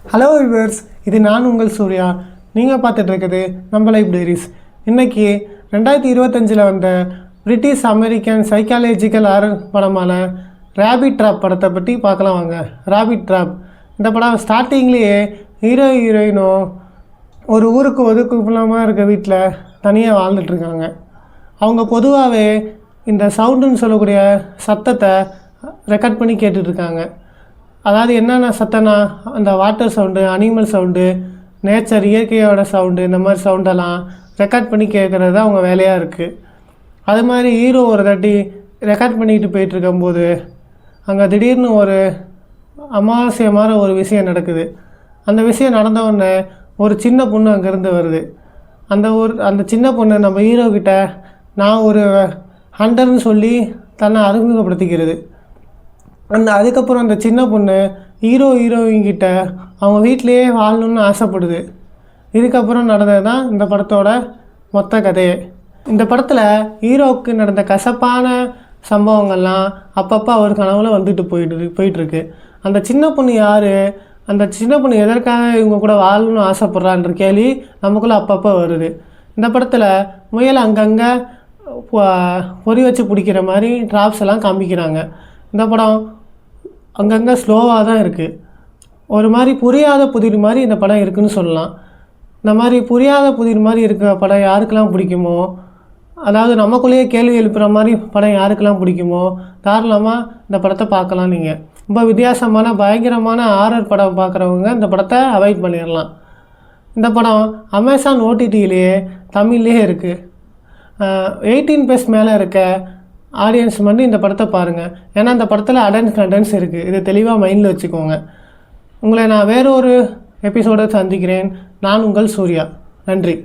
Hello viewers, இது நான் உங்கள் சூர்யா. நீங்கள் பார்த்துட்டு இருக்குது நம்ம லைப்ரரிஸ். இன்றைக்கி 2025 வந்த பிரிட்டிஷ் அமெரிக்கன் சைக்காலஜிக்கல் ஹாரர் படமான ரேபிட் ட்ராப் படத்தை பற்றி பார்க்கலாம் வாங்க. ரேபிட் ட்ராப் இந்த படம் ஸ்டார்டிங்லேயே ஹீரோயினும் ஒரு ஊருக்கு ஒதுக்குப்புலமாக இருக்க வீட்டில் தனியாக வாழ்ந்துட்டுருக்காங்க. அவங்க பொதுவாகவே இந்த சவுண்டுன்னு சொல்லக்கூடிய சத்தத்தை ரெக்கார்ட் பண்ணி கேட்டுட்ருக்காங்க. அதாவது என்னென்ன சத்தம்னா, அந்த water sound, animal sound, nature இயற்கையோட சவுண்டு, இந்த மாதிரி சவுண்டெல்லாம் ரெக்கார்ட் பண்ணி கேட்குறது தான் அவங்க வேலையாக இருக்குது. அது மாதிரி ஹீரோ ஒரு தாட்டி ரெக்கார்ட் பண்ணிக்கிட்டு போயிட்டுருக்கும்போது அங்கே திடீர்னு ஒரு அமாவாஸ்யமான ஒரு விஷயம் நடக்குது. அந்த விஷயம் நடந்தவுடனே ஒரு சின்ன பொண்ணு அங்கேருந்து வருது. அந்த சின்ன பொண்ணு நம்ம ஹீரோக்கிட்ட நான் ஒரு ஹண்டர்னு சொல்லி தன்னை அறிமுகப்படுத்திக்கிறது. அதுக்கப்புறம் அந்த சின்ன பொண்ணு ஹீரோயின்கிட்ட அவங்க வீட்டிலையே வாழணும்னு ஆசைப்படுது. இதுக்கப்புறம் நடந்தது தான் இந்த படத்தோட மொத்த கதையே. இந்த படத்தில் ஹீரோவுக்கு நடந்த கசப்பான சம்பவங்கள்லாம் அப்பப்போ அவர் கனவுல வந்துட்டு போயிட்டுருக்கு. அந்த சின்ன பொண்ணு யார், அந்த சின்ன பொண்ணு எதற்காக இவங்க கூட வாழணும்னு ஆசைப்பட்றான்ற கேள்வி நமக்குள்ளே அப்பப்போ வருது. இந்த படத்தில் முயல் அங்கங்கே பொறி வச்சு பிடிக்கிற மாதிரி ட்ராப்ஸ் எல்லாம் காமிக்கிறாங்க. இந்த படம் அங்கங்கே ஸ்லோவாக தான் இருக்குது. ஒரு மாதிரி புரியாத புதிர் மாதிரி இந்த படம் இருக்குதுன்னு சொல்லலாம். இந்த மாதிரி புரியாத புதிர் மாதிரி இருக்கிற படம் யாருக்கெல்லாம் பிடிக்குமோ, அதாவது நமக்குள்ளேயே கேள்வி எழுப்புகிற மாதிரி படம் யாருக்கெல்லாம் பிடிக்குமோ தாராளமாக இந்த படத்தை பார்க்கலாம். நீங்கள் ரொம்ப வித்தியாசமான பயங்கரமான ஹாரர் படம் பார்க்குறவங்க இந்த படத்தை அவாய்ட் பண்ணிடலாம். இந்த படம் அமேசான் ஓடிடியிலேயே தமிழ்லேயே இருக்குது. 18+ மேலே இருக்க ஆடியன்ஸ் மட்டும் இந்த படத்தை பாருங்கள். ஏன்னா இந்த படத்தில் அடன்ஸ் கண்டென்ட்ஸ் இருக்குது. இதை தெளிவாக மைண்டில் வச்சுக்கோங்க. உங்களை நான் வேறொரு எபிசோடை சந்திக்கிறேன். நான் உங்கள் சூர்யா. நன்றி.